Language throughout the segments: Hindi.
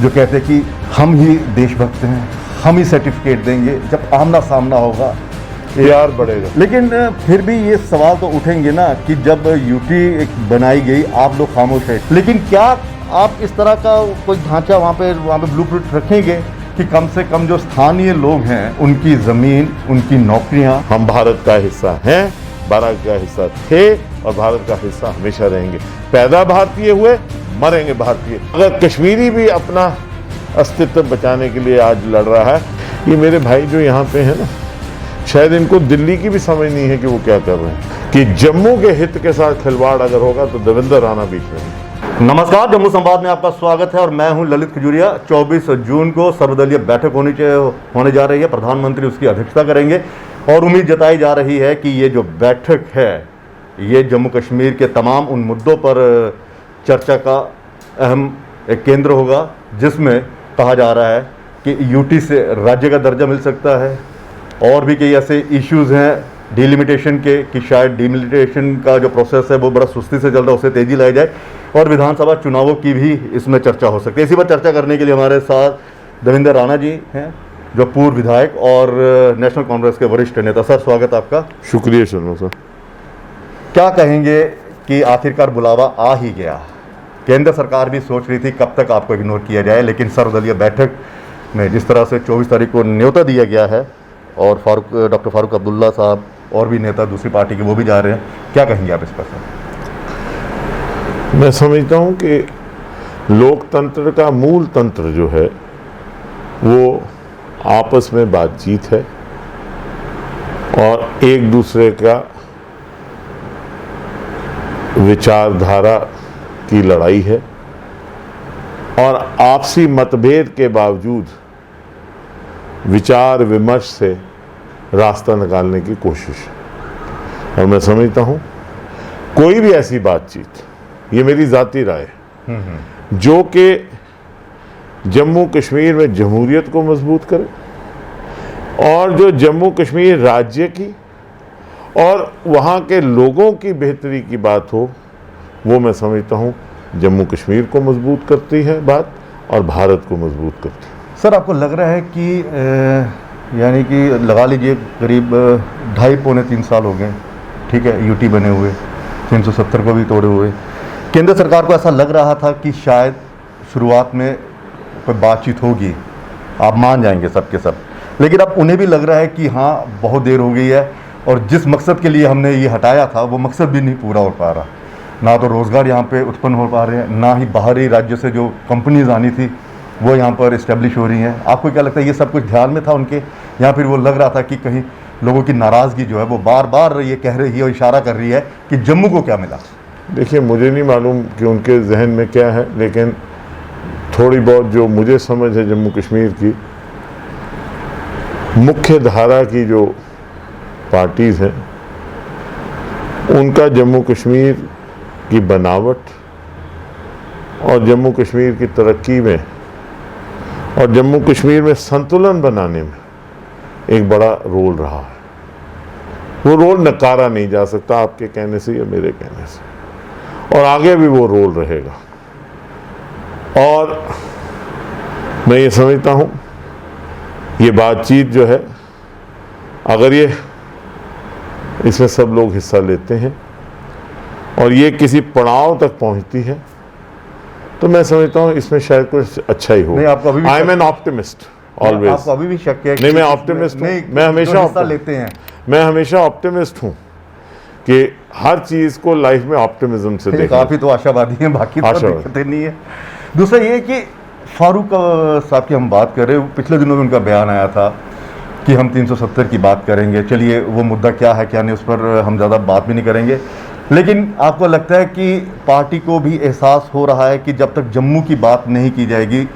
जो कहते हैं कि हम ही देशभक्त हैं, हम ही सर्टिफिकेट देंगे, जब आमना सामना होगा प्यार बढ़ेगा। लेकिन फिर भी ये सवाल तो उठेंगे ना कि जब यूटी बनाई गई आप लोग खामोश है, लेकिन क्या आप इस तरह का कोई ढांचा वहाँ पे ब्लूप्रिंट रखेंगे कि कम से कम जो स्थानीय लोग हैं उनकी ज़मीन, उनकी नौकरियाँ? हम भारत का हिस्सा हैं, भारत का हिस्सा थे और भारत का हिस्सा हमेशा रहेंगे। पैदा भारतीय हुए, मरेंगे भारतीय। अगर कश्मीरी भी अपना अस्तित्व बचाने के लिए आज लड़ रहा है, ये मेरे भाई जो यहाँ पे हैं ना, शायद इनको दिल्ली की भी समझ नहीं है कि वो क्या कर रहे हैं, कि जम्मू के हित के साथ खिलवाड़ अगर होगा तो देवेंद्र राणा बीच में। नमस्कार, जम्मू संवाद में आपका स्वागत है और मैं हूं ललित खजूरिया। 24 जून को सर्वदलीय बैठक होने जा रही है, प्रधानमंत्री उसकी अध्यक्षता करेंगे और उम्मीद जताई जा रही है कि ये जो बैठक है ये जम्मू कश्मीर के तमाम उन मुद्दों पर चर्चा का अहम एक केंद्र होगा, जिसमें कहा जा रहा है कि यूटी से राज्य का दर्जा मिल सकता है और भी कई ऐसे इश्यूज़ हैं डिलिमिटेशन के कि शायद डिलिमिटेशन का जो प्रोसेस है वो बड़ा सुस्ती से चल रहा है, उसे तेज़ी लाई जाए और विधानसभा चुनावों की भी इसमें चर्चा हो सकती है। इसी पर चर्चा करने के लिए हमारे साथ देवेंद्र राणा जी हैं, जो पूर्व विधायक और नेशनल कांग्रेस के वरिष्ठ नेता। सर, स्वागत आपका। शुक्रिया शर्मा सर। क्या कहेंगे कि आखिरकार बुलावा आ ही गया? केंद्र सरकार भी सोच रही थी कब तक आपको इग्नोर किया जाए, लेकिन सर्वदलीय बैठक में जिस तरह से 24 तारीख को न्योता दिया गया है और डॉक्टर फारूक अब्दुल्ला साहब और भी नेता दूसरी पार्टी के वो भी जा रहे हैं, क्या कहेंगे आप इस पर? मैं समझता हूँ कि लोकतंत्र का मूल तंत्र जो है वो आपस में बातचीत है और एक दूसरे का विचारधारा की लड़ाई है और आपसी मतभेद के बावजूद विचार विमर्श से रास्ता निकालने की कोशिश है। और मैं समझता हूँ कोई भी ऐसी बातचीत, ये मेरी ज़ाती राय है, जो कि जम्मू कश्मीर में जमहूरियत को मजबूत करे और जो जम्मू कश्मीर राज्य की और वहाँ के लोगों की बेहतरी की बात हो, वो मैं समझता हूँ जम्मू कश्मीर को मजबूत करती है बात और भारत को मजबूत करती है। सर, आपको लग रहा है कि यानी कि लगा लीजिए करीब 2.5-3 साल हो गए, ठीक है, यूटी बने हुए, 370 को भी तोड़े हुए, केंद्र सरकार को ऐसा लग रहा था कि शायद शुरुआत में कोई बातचीत होगी, आप मान जाएंगे सबके सब, लेकिन अब उन्हें भी लग रहा है कि हाँ बहुत देर हो गई है और जिस मकसद के लिए हमने ये हटाया था वो मकसद भी नहीं पूरा हो पा रहा। ना तो रोज़गार यहाँ पे उत्पन्न हो पा रहे हैं, ना ही बाहरी राज्य से जो कंपनीज आनी थी वो यहाँ पर इस्टेब्लिश हो रही हैं। आपको क्या लगता है ये सब कुछ ध्यान में था उनके, या फिर वो लग रहा था कि कहीं लोगों की नाराज़गी जो है वो बार बार ये कह रही है और इशारा कर रही है कि जम्मू को क्या मिला? देखिए, मुझे नहीं मालूम कि उनके जहन में क्या है, लेकिन थोड़ी बहुत जो मुझे समझ है जम्मू कश्मीर की मुख्य धारा की जो पार्टीज़ हैं उनका जम्मू कश्मीर की बनावट और जम्मू कश्मीर की तरक्की में और जम्मू कश्मीर में संतुलन बनाने में एक बड़ा रोल रहा है। वो रोल नकारा नहीं जा सकता आपके कहने से या मेरे कहने से, और आगे भी वो रोल रहेगा। और मैं ये समझता हूँ ये बातचीत जो है, अगर ये इसमें सब लोग हिस्सा लेते हैं और ये किसी पड़ाव तक पहुँचती है तो मैं समझता हूँ इसमें शायद कुछ अच्छा ही हो। I am an optimist always. आपको अभी भी शक है? नहीं, मैं ऑप्टिमिस्ट हूँ, मैं हमेशा लेते हैं, मैं हमेशा ऑप्टिमिस्ट हूँ कि हर चीज़ को लाइफ में ऑप्टिमिज्म से देखना। काफ़ी तो आशावादी हैं, बाकी तो दिक्कतें नहीं है। दूसरा ये कि फारूक साहब की हम बात कर रहे हैं, पिछले दिनों में उनका बयान आया था कि हम 370 की बात करेंगे। चलिए, वो मुद्दा क्या है क्या नहीं उस पर हम ज़्यादा बात भी नहीं करेंगे, लेकिन आपको लगता है कि पार्टी को भी एहसास हो रहा है कि जब तक जम्मू की बात नहीं की जाएगी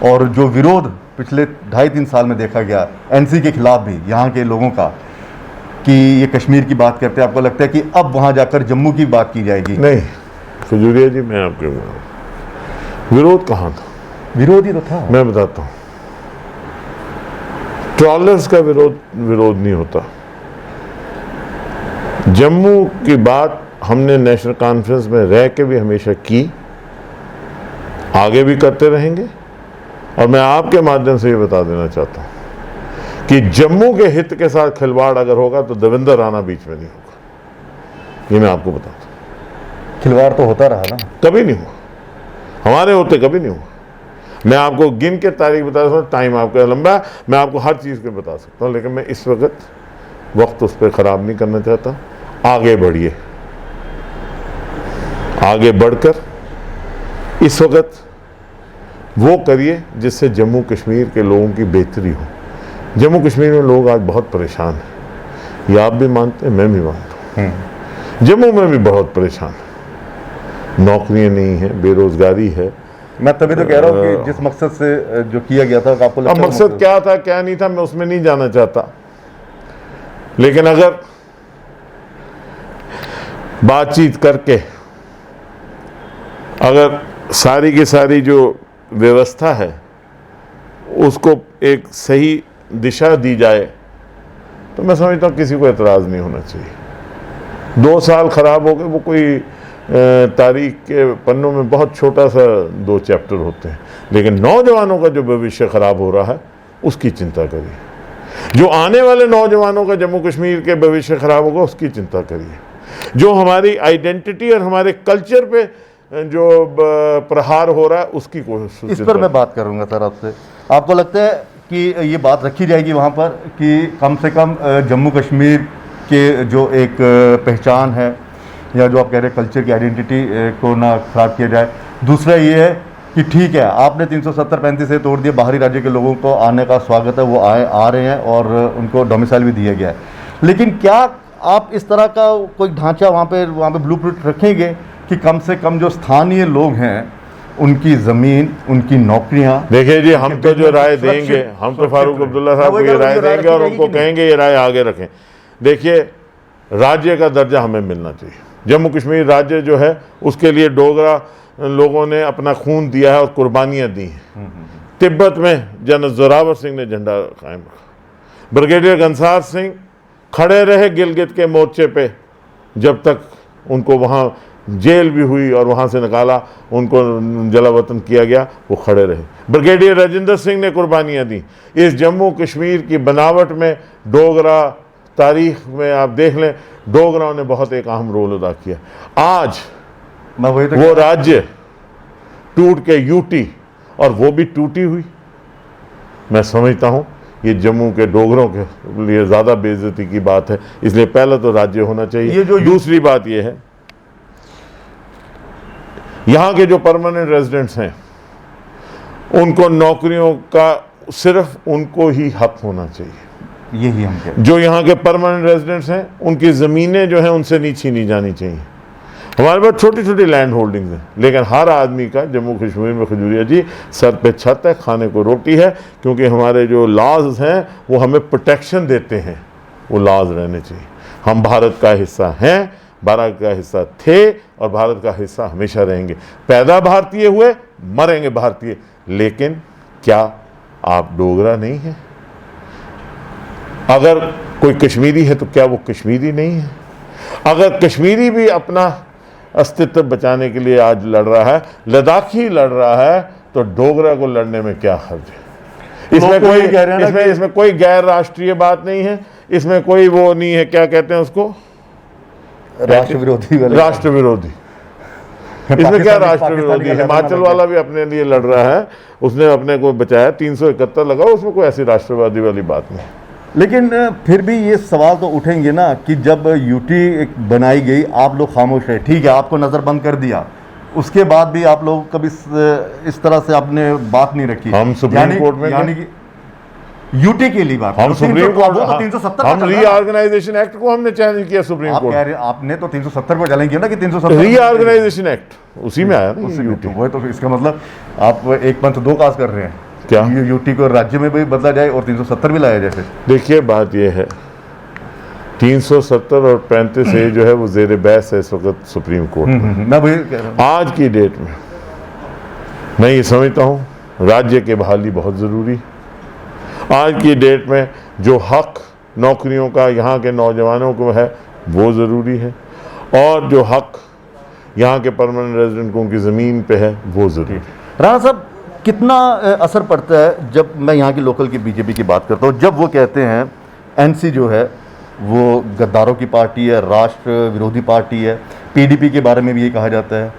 और जो विरोध पिछले 2.5-3 साल में देखा गया एनसी के खिलाफ भी यहाँ के लोगों का कि ये कश्मीर की बात करते हैं, आपको लगता है कि अब वहाँ जाकर जम्मू की बात की जाएगी? नहीं खजूरिया जी, मैं आपके विरोध कहाँ था? विरोध ही तो था। मैं बताता हूँ, ट्रॉलर्स का विरोध नहीं होता। जम्मू की बात हमने नेशनल कॉन्फ्रेंस में रह के भी हमेशा की, आगे भी करते रहेंगे और मैं आपके माध्यम से ये बता देना चाहता हूं कि जम्मू के हित के साथ खिलवाड़ अगर होगा तो देवेंद्र राणा बीच में नहीं होगा, ये मैं आपको बताता हूं। खिलवाड़ तो होता रहा ना, कभी नहीं हुआ, हमारे होते कभी नहीं हुआ। मैं आपको गिन के तारीख बता सकता हूँ, टाइम आपका लंबा है, मैं आपको हर चीज़ पे बता सकता हूँ, लेकिन मैं इस वक्त उस पर ख़राब नहीं करना चाहता। आगे बढ़िए, आगे बढ़कर इस वक्त वो करिए जिससे जम्मू कश्मीर के लोगों की बेहतरी हो। जम्मू कश्मीर में लोग आज बहुत परेशान हैं, ये आप भी मानते हैं, मैं भी मानता हूँ। जम्मू में भी बहुत परेशान है, नौकरियां नहीं है, बेरोजगारी है। मैं तभी तो कह रहा हूँ कि जिस मकसद से जो किया गया था, आपको लगता अब है मकसद क्या था क्या नहीं था मैं उसमें नहीं जाना चाहता, लेकिन अगर बातचीत करके अगर सारी की सारी जो व्यवस्था है उसको एक सही दिशा दी जाए तो मैं समझता हूँ किसी को एतराज़ नहीं होना चाहिए। 2 साल खराब हो गए, वो कोई तारीख के पन्नों में बहुत छोटा सा 2 चैप्टर होते हैं, लेकिन नौजवानों का जो भविष्य खराब हो रहा है उसकी चिंता करिए। जो आने वाले नौजवानों का जम्मू कश्मीर के भविष्य खराब होगा उसकी चिंता करिए। जो हमारी आइडेंटिटी और हमारे कल्चर पे जो प्रहार हो रहा है उसकी कोशिश, इस पर मैं बात करूंगा सर आपसे। आपको लगता है कि ये बात रखी जाएगी वहाँ पर कि कम से कम जम्मू कश्मीर के जो एक पहचान है या जो आप कह रहे हैं कल्चर की आइडेंटिटी को ना खराब किया जाए। दूसरा ये है कि ठीक है, आपने 370-35 से तोड़ दिया, बाहरी राज्य के लोगों को आने का स्वागत है, वो आ रहे हैं और उनको डोमिसाइल भी दिया गया है, लेकिन क्या आप इस तरह का कोई ढांचा वहाँ पे ब्लूप्रिंट रखेंगे कि कम से कम जो स्थानीय लोग हैं उनकी ज़मीन, उनकी नौकरियां। देखिए जी, हम तो जो राय देंगे, हम तो फारूक अब्दुल्ला साहब को ये राय देंगे और उनको कहेंगे ये राय आगे रखें। देखिए, राज्य का दर्जा हमें मिलना चाहिए। जम्मू कश्मीर राज्य जो है उसके लिए डोगरा लोगों ने अपना खून दिया है और कुर्बानियाँ दी हैं। तिब्बत में जनरल जोरावर सिंह ने झंडा कायम रखा, ब्रिगेडियर घनसार सिंह खड़े रहे गिलगित के मोर्चे पे जब तक उनको वहाँ जेल भी हुई और वहाँ से निकाला, उनको जलावतन किया गया, वो खड़े रहे। ब्रिगेडियर राजेंद्र सिंह ने कुर्बानियाँ दी। इस जम्मू कश्मीर की बनावट में डोगरा तारीख में आप देख लें, डोगराओं ने बहुत एक अहम रोल अदा किया। आज मैं वही तो वो राज्य टूट के यूटी, और वो भी टूटी हुई, मैं समझता हूँ ये जम्मू के डोगरों के लिए ज़्यादा बेइज्जती की बात है। इसलिए पहला तो राज्य होना चाहिए। दूसरी बात ये है, यहाँ के जो परमानेंट रेजिडेंट्स हैं उनको नौकरियों का सिर्फ उनको ही हक होना चाहिए। यही हम कहते हैं। जो यहाँ के परमानेंट रेजिडेंट्स हैं उनकी ज़मीनें जो हैं उनसे नहीं छीनी जानी चाहिए। हमारे पास छोटी छोटी लैंड होल्डिंग्स हैं, लेकिन हर आदमी का जम्मू कश्मीर में, खजूरिया जी, सर पे छत है, खाने को रोटी है, क्योंकि हमारे जो लॉज हैं वो हमें प्रोटेक्शन देते हैं, वो लॉज रहने चाहिए। हम भारत का हिस्सा हैं, भारत का हिस्सा थे और भारत का हिस्सा हमेशा रहेंगे। पैदा भारतीय हुए, मरेंगे भारतीय। लेकिन क्या आप डोगरा नहीं हैं? अगर कोई कश्मीरी है तो क्या वो कश्मीरी नहीं है? अगर कश्मीरी भी अपना अस्तित्व बचाने के लिए आज लड़ रहा है, लद्दाखी लड़ रहा है, तो डोगरा को लड़ने में क्या हर्ज है? इसमें कोई गैर राष्ट्रीय बात नहीं है, इसमें कोई वो नहीं है, क्या कहते हैं उसको, राष्ट्र विरोधी। इसमें क्या राष्ट्र विरोधी? हिमाचल वाला भी अपने लिए लड़ रहा है, उसने अपने को बचाया, 371 लगा, उसमें कोई ऐसी राष्ट्रवादी वाली बात नहीं। लेकिन फिर भी ये सवाल तो उठेंगे ना कि जब यूटी बनाई गई, आप लोग खामोश रहे, ठीक है, आपको नज़रबंद कर दिया, उसके बाद भी आप लोग कभी इस तरह से आपने बात नहीं रखी। हम सुप्रीम कोर्ट में, यानी कि यूटी के लिए बात, हम सुप्रीम कोर्ट, 370, हम रीऑर्गेनाइजेशन एक्ट को हमने चैलेंज किया सुप्रीम कोर्ट। आपने तो 370 को चैलेंज किया ना कि 370 रीऑर्गेनाइजेशन एक्ट उसी में आया ना यूटी। वो तो इसका मतलब आप एक पंथ दो काज कर रहे हैं। क्या यूटी को राज्य में भी बदला जाए और 370 भी लाया जाए? देखिए, बात यह है, 370 और 35 से जो है वो जेर बहस है इस वक्त सुप्रीम कोर्ट में। मैं वही कह रहा हूं, आज की डेट में मैं ये समझता हूँ राज्य के बहाली बहुत ज़रूरी। आज की डेट में जो हक नौकरियों का यहाँ के नौजवानों को है वो ज़रूरी है, और जो हक यहाँ के परमानेंट रेजिडेंट को उनकी ज़मीन पे है वो ज़रूरी है। राणा साहब, कितना असर पड़ता है जब मैं यहाँ की लोकल की बीजेपी की बात करता हूँ, जब वो कहते हैं एनसी जो है वो गद्दारों की पार्टी है, राष्ट्र विरोधी पार्टी है, पीडीपी के बारे में भी ये कहा जाता है,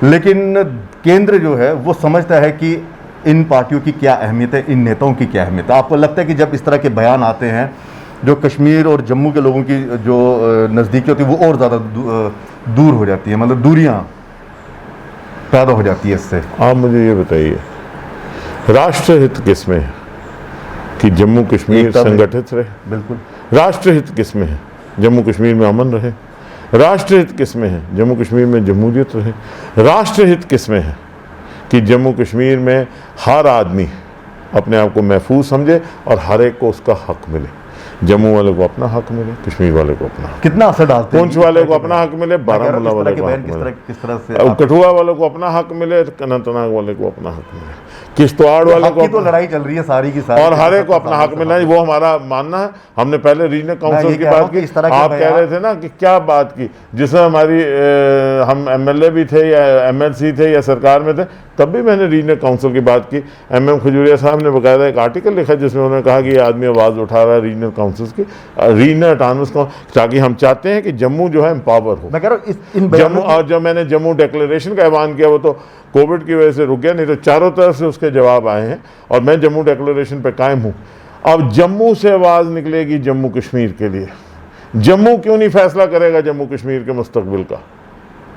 लेकिन केंद्र जो है वो समझता है कि इन पार्टियों की क्या अहमियत है, इन नेताओं की क्या अहमियत है। आपको लगता है कि जब इस तरह के बयान आते हैं जो कश्मीर और जम्मू के लोगों की जो नज़दीकी होती है वो और ज़्यादा दूर हो जाती है, मतलब दूरियां पैदा हो जाती है इससे? आप मुझे ये बताइए, राष्ट्रहित किसमें है कि जम्मू कश्मीर संगठित रहे? बिल्कुल। राष्ट्रहित किसमें है? जम्मू कश्मीर में अमन रहे। राष्ट्रहित किसमें है? जम्मू कश्मीर में जमहूरियत रहे। राष्ट्रहित किसमें है कि जम्मू कश्मीर में हर आदमी अपने आप को महफूज समझे और हर एक को उसका हक मिले। जम्मू वाले को अपना हक मिले, कश्मीर वाले को अपना हक। कितना असर डालते हैं? पुंछ वाले को अपना हक मिले, बारामूला वाले को हक मिले, किस तरह से कठुआ वाले को अपना हक मिले, अनंतनाग वाले को अपना हक मिले, किश्तवाड़ वाले को तो लड़ाई चल रही है सारी की सारी, और हर एक को अपना हक मिलना है। वो हमारा मानना है। हमने पहले रीजनल काउंसिल की बात की, आप कह रहे थे ना कि क्या बात की, जिसमें हमारी हम एमएलए भी थे या एमएलसी थे या सरकार में थे, तब भी मैंने रीजनल काउंसिल की बात की। एमएम खजूरिया साहब ने बकायदा एक आर्टिकल लिखा जिसमें उन्होंने कहा कि ये आदमी आवाज़ उठा रहा है रीजनल काउंसिल की, रीजनल ऑटोनमस को, ताकि हम चाहते हैं कि जम्मू जो है एम्पावर हो। मैं कह रहा हूं जम्मू, और जब मैंने जम्मू डिक्लेरेशन का ऐलान किया वो तो कोविड की वजह से रुक गया, नहीं तो चारों तरफ से उसके जवाब आए हैं और मैं जम्मू डिक्लेरेशन पे कायम हूँ। अब जम्मू से आवाज़ निकलेगी जम्मू कश्मीर के लिए। जम्मू क्यों नहीं फैसला करेगा जम्मू कश्मीर के मुस्तकबिल का?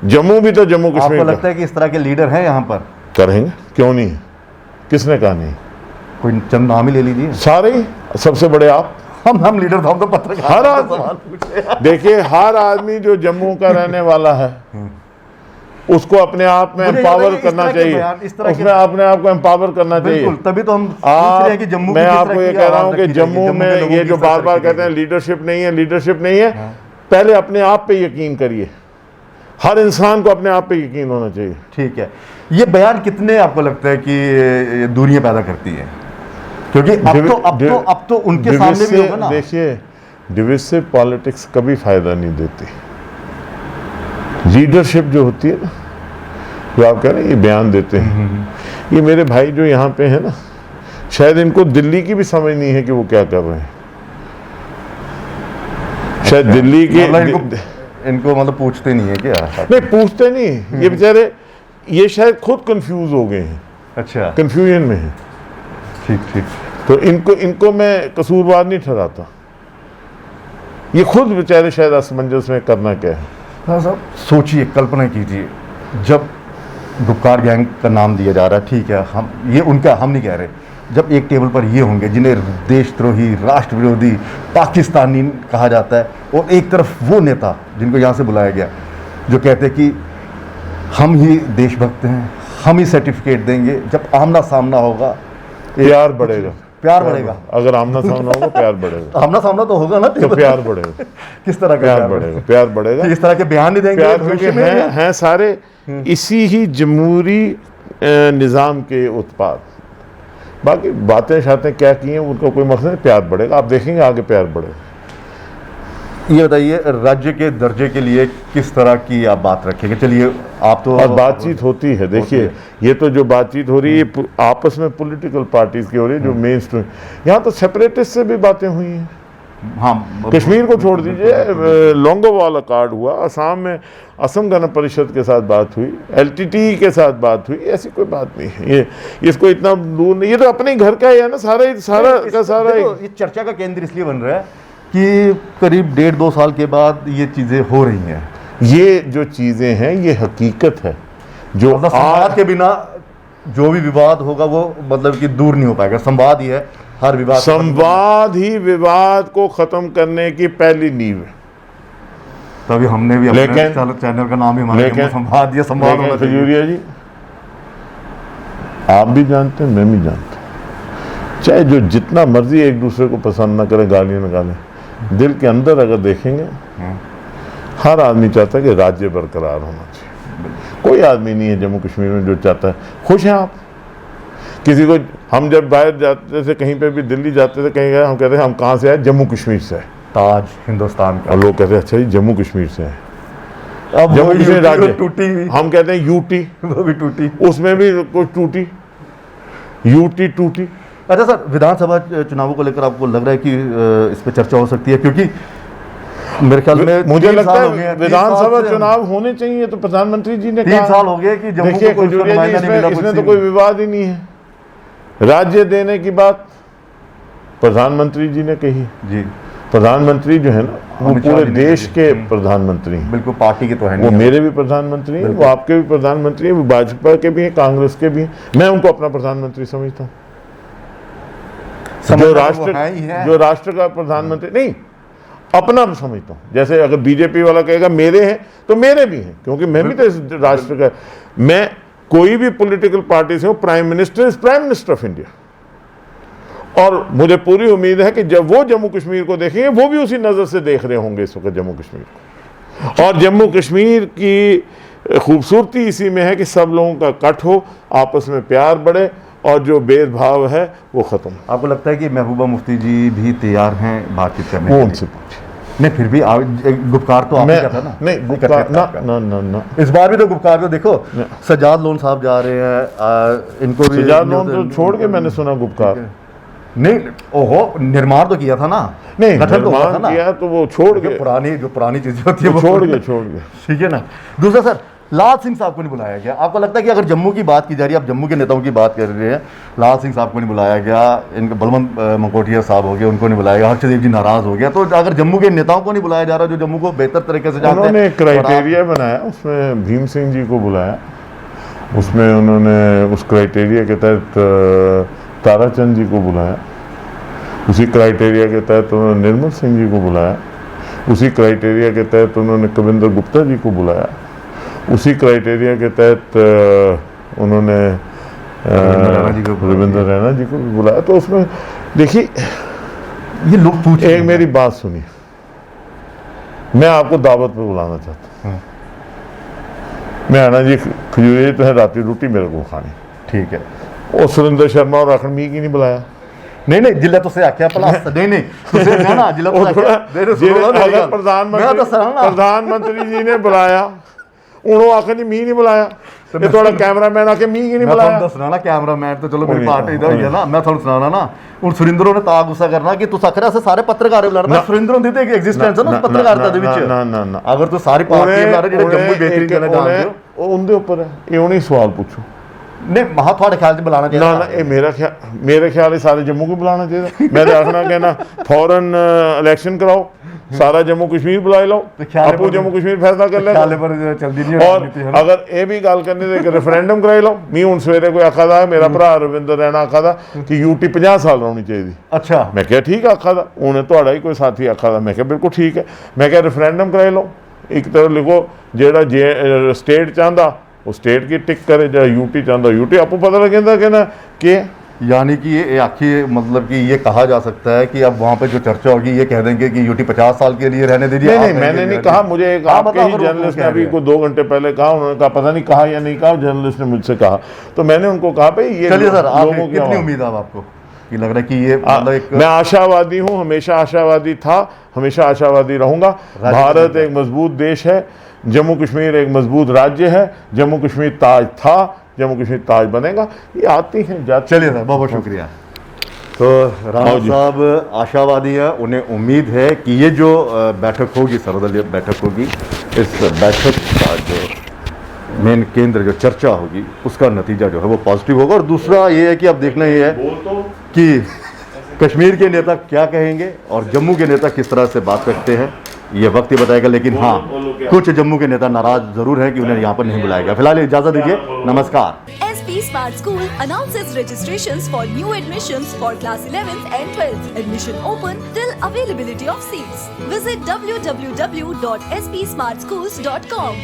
जम्मू भी तो जम्मू कश्मीर। आपको लगता है कि इस तरह के लीडर हैं यहाँ पर? करेंगे, क्यों नहीं है? किसने कहा नहीं? कोई चंद नाम ही ले लीजिए। सारे ही, सबसे बड़े आप। हम लीडर हम तो पत्रकार। हर आदमी देखिए, हर आदमी जो जम्मू का रहने वाला है उसको अपने आप में एम्पावर करना चाहिए, उसमें अपने आप को एम्पावर करना चाहिए। तभी तो हम पूछ रहे हैं कि जम्मू मैं आपको ये कह रहा हूँ कि जम्मू में ये जो बार बार कहते हैं लीडरशिप नहीं है, लीडरशिप नहीं है, पहले अपने आप पे यकीन करिए। हर इंसान को अपने आप पे यकीन होना चाहिए। ठीक है। ये बयान कितने आपको लगता है कि दूरियां पैदा करती है? क्योंकि अब तो उनके सामने भी होगा ना। देखिए, डिविसिव पॉलिटिक्स कभी फायदा नहीं देती। लीडरशिप जो होती है ना, जो आप कह रहे हैं ये बयान देते हैं, ये मेरे भाई जो यहाँ पे है ना, शायद इनको दिल्ली की भी समझ नहीं है कि वो क्या कर रहे हैं। शायद दिल्ली के इनको मतलब पूछते नहीं है क्या? नहीं पूछते नहीं, ये बेचारे ये शायद खुद कंफ्यूज हो गए हैं। अच्छा, कंफ्यूजन में है। ठीक ठीक। तो इनको मैं कसूरवार नहीं ठहराता, ये खुद बेचारे शायद असमंजस में करना क्या है। साहब सोचिए, कल्पना कीजिए, जब गुप्कार गैंग का नाम दिया जा रहा है, ठीक है, हम ये उनका हम नहीं कह रहे, जब एक टेबल पर ये होंगे जिन्हें देशद्रोही, राष्ट्र विरोधी, पाकिस्तानी कहा जाता है, और एक तरफ वो नेता जिनको यहाँ से बुलाया गया जो कहते हैं कि हम ही देशभक्त हैं, हम ही सर्टिफिकेट देंगे, जब आमना सामना होगा प्यार बढ़ेगा। प्यार बढ़ेगा। अगर आमना सामना होगा प्यार बढ़ेगा। आमना सामना तो होगा ना, तो प्यार बढ़ेगा। किस तरह का प्यार बढ़ेगा? प्यार बढ़ेगा। इस तरह के बयान नहीं देंगे प्यार, क्योंकि हैं सारे इसी ही जमहूरी निज़ाम के उत्पाद। बाकी बातें शातें क्या की हैं उनका कोई मकसद नहीं, प्यार बढ़ेगा। आप देखेंगे आगे प्यार बढ़ेगा। ये बताइए, राज्य के दर्जे के लिए किस तरह की आप बात रखेंगे? चलिए, आप तो और बातचीत होती है। देखिए, ये तो जो बातचीत हो रही है आपस में पॉलिटिकल पार्टीज की हो रही है, जो मेन स्ट्रीम। यहाँ तो सेपरेटिस्ट से भी बातें हुई हैं। हाँ, कश्मीर को छोड़ दीजिए, लोंगोवाल अकॉर्ड हुआ, असम में असम गण परिषद के साथ बात हुई, एलटीटी के साथ बात हुई, ऐसी कोई बात नहीं है। ये इसको इतना दूर नहीं, ये तो अपने घर का ही है ना, सारा का सारा। ये चर्चा का केंद्र इसलिए बन रहा है कि करीब 1.5-2 साल के बाद ये चीजें हो रही हैं। ये जो चीजें हैं ये हकीकत है, जो मतलब संवाद के बिना जो भी विवाद होगा वो मतलब कि दूर नहीं हो पाएगा। संवाद ही है हर विवाद। संवाद ही विवाद को खत्म करने की पहली नींव है। तभी हमने भी अपने चैनल का नाम ही हमारा संवाद, ये संवाद होना चाहिए। खजूरिया जी, आप भी जानते हैं, मैं भी जानता हूं, चाहे जो जितना मर्जी एक दूसरे को पसंद ना करें, गालियां निकालें, दिल के अंदर अगर देखेंगे हर आदमी चाहता है कि राज्य बरकरार होना चाहिए। कोई आदमी नहीं है जम्मू कश्मीर में जो चाहता है। खुश हैं आप? किसी को हम जब बाहर जाते थे, कहीं पे भी दिल्ली जाते थे, कहीं गए, हम कहते हैं हम कहाँ से आए? जम्मू कश्मीर से। ताज हिंदुस्तान का। और लोग कहते हैं अच्छा जी जम्मू कश्मीर से है। अब जम्मू कश्मीर राज्य टूटी, हम कहते हैं यूटी, वो भी टूटी, उसमें भी कुछ टूटी। यूटी टूटी। अच्छा सर, विधानसभा चुनावों को लेकर आपको लग रहा है कि इस पर चर्चा हो सकती है? क्योंकि मेरे ख्याल में मुझे लगता है विधानसभा चुनाव होने चाहिए, तो प्रधानमंत्री जी ने 3 साल हो गए कि जम्मू देखिए को कोई नुमाइंदा नहीं मिला, इसमें तो कोई विवाद ही नहीं है। राज्य देने की बात प्रधानमंत्री जी ने कही जी। प्रधानमंत्री जो है ना, वो पूरे देश के प्रधानमंत्री हैं, बिल्कुल पार्टी के तो है, वो मेरे भी प्रधानमंत्री हैं, वो आपके भी प्रधानमंत्री हैं, वो भाजपा के भी हैं, कांग्रेस के भी हैं। मैं उनको अपना प्रधानमंत्री समझता हूँ। जो राष्ट्र का प्रधानमंत्री नहीं, अपना समझता हूँ। जैसे अगर बीजेपी वाला कहेगा मेरे हैं, तो मेरे भी हैं, क्योंकि मैं भी तो इस राष्ट्र का, मैं कोई भी पॉलिटिकल पार्टी से हूँ, prime minister is prime minister of India. और मुझे पूरी उम्मीद है कि जब वो जम्मू कश्मीर को देखेंगे, वो भी उसी नज़र से देख रहे होंगे इस वक्त जम्मू कश्मीर को। और जम्मू कश्मीर की खूबसूरती इसी में है कि सब लोगों का इकट्ठ हो, आपस में प्यार बढ़े और जो भेदभाव है वो खत्म। आपको लगता है कि महबूबा मुफ्ती जी भी तैयार हैं बातचीत करने के लिए? उनसे पूछिए। नहीं, फिर भी गुपकार तो आपने क्या था ना? नहीं, गुपकार ना इस बार भी तो गुपकार तो देखो, सजाद लोन साहब जा रहे हैं, इनको भी सजाद लोन तो छोड़ के मैंने सुना गुपकार नहीं। ओहो, निर्माण तो किया था ना? नहीं, निर्माण किया तो वो छोड़ के, जो पुरानी चीजें होती है वो छोड़ गए। ठीक है ना। दूसरा सर, लाल सिंह साहब को नहीं बुलाया गया। आपको लगता है कि अगर जम्मू की बात की जा रही है, आप जम्मू के नेताओं की बात कर रहे हैं, लाल सिंह साहब को नहीं बुलाया गया, इनके बलवंत मकोटिया साहब हो गए, उनको नहीं बुलाया गया, हर्षदेव जी नाराज हो गया, तो अगर जम्मू के नेताओं को नहीं बुलाया जा रहा जो जम्मू को बेहतर तरीके से जानते हैं? उन्होंने क्राइटेरिया बनाया, उसमें भीम सिंह जी को बुलाया, उसमें उन्होंने उस क्राइटेरिया के तहत ताराचंद जी को बुलाया, उसी क्राइटेरिया के तहत उन्होंने निर्मल सिंह जी को बुलाया, उसी क्राइटेरिया के तहत उन्होंने कविंदर गुप्ता जी को बुलाया, उसी क्राइटेरिया के तहत उन्होंने रविंद्र रैना जी को भी बुलाया। तो उसमें देखिए, ये लोग पूछे, एक मेरी बात सुनिए, मैं आपको दावत पे बुलाना चाहता हूँ। मैं आना जी खजूरी तो है, रात की रोटी मेरे को खानी, ठीक है। और सुरेंद्र शर्मा और आखिर मी की नहीं बुलाया? नहीं, जिले तो से आख्या भला नहीं तुसे ना जिले तो आख्या प्रधानमंत्री जी ने बुलाया, उन्होंने आखिर नहीं मी नहीं बुलाया, ये थोड़ा कैमरामैन आके मी की नहीं बुलाया। दसना ना कैमरामैन तो चलो मेरी पार्टी इधर ही है ना, मैं थोड़ा सुनाना ना। और सुरेंद्र ने ता गुस्सा करना कि तू आखिर से सारे पत्रकार बुला रहा, सुरेंद्र होंदी ते एग्जिस्टेंस है ना पत्रकारिता दे विच ना। अगर तू सारी पार्टी बुला रहे जेडे जम्मू बेहतरीन करना जानते हो, ਉਹ ਉਹਦੇ ਉੱਪਰ ਹੈ, ਇਹ ਉਹਨੇ ਸਵਾਲ ਪੁੱਛੋ। नहीं, महा थोड़े ख्याल से बुलाना चाहिए ना, ये मेरे ख्याल है सारे जम्मू को बुलाना चाहिए। मैं आखना कहना फौरन इलेक्शन कराओ, सारा जम्मू कश्मीर बुला लो, आपको जम्मू कश्मीर फैसला कर ले। और अगर ये भी गल करनी तो रेफरेंडम कराई लो। मी हूँ सवेरे कोई आखा था, मेरा भरा रविंद्र रैना आखा था कि यूटी 50 साल होनी चाहिए। अच्छा, मैं क्या ठीक है आखा था, उन्हें थोड़ा ही कोई साथी आखा था, मैं क्या बिल्कुल ठीक है। मैं क्या रेफरेंडम कराई लो, एक तरफ लिखो जेड़ा स्टेट चाहता वो स्टेट की टिक करे, जो यूटी चाहता यूटी, आपको पता लगे कहना कि यानी कि ये आखिर मतलब कि ये कहा जा सकता है कि अब वहाँ पे जो चर्चा होगी ये कह देंगे कि यूटी 50 साल के लिए रहने दीजिए। नहीं, मैंने नहीं कहा, मुझे एक आपके ही जर्नलिस्ट ने अभी को 2 घंटे पहले कहा, उन्होंने कहा पता नहीं कहा या नहीं कहा, जर्नलिस्ट ने मुझसे कहा, तो मैंने उनको कहा भाई ये चलिए सर, कितनी उम्मीद है आपको कि लग रहा है कि ये मतलब एक मैं आशावादी हूँ, हमेशा आशावादी था, हमेशा आशावादी रहूंगा। भारत एक मजबूत देश है, जम्मू कश्मीर एक मजबूत राज्य है, जम्मू कश्मीर ताज था, जम्मू कश्मीर ताज बनेगा। ये आती हैं जाती। चलिए सर, बहुत बहुत शुक्रिया। तो राणा साहब आशावादी है, उन्हें उम्मीद है कि ये जो बैठक होगी, सर्वदलीय बैठक होगी, इस बैठक का जो मेन केंद्र जो चर्चा होगी उसका नतीजा जो है वो पॉजिटिव होगा। और दूसरा ये है कि अब देखना ये है कि कश्मीर के नेता क्या कहेंगे और जम्मू के नेता किस तरह से बात करते हैं, ये वक्त ही बताएगा। लेकिन हाँ, कुछ जम्मू के नेता नाराज जरूर हैं कि उन्हें यहाँ पर नहीं बुलाया गया। फिलहाल इजाजत दीजिए, नमस्कार। SP Smart School announces registrations for new admissions for class 11th and 12th. Admission open till availability of seats. Visit www.spsmartschools.com.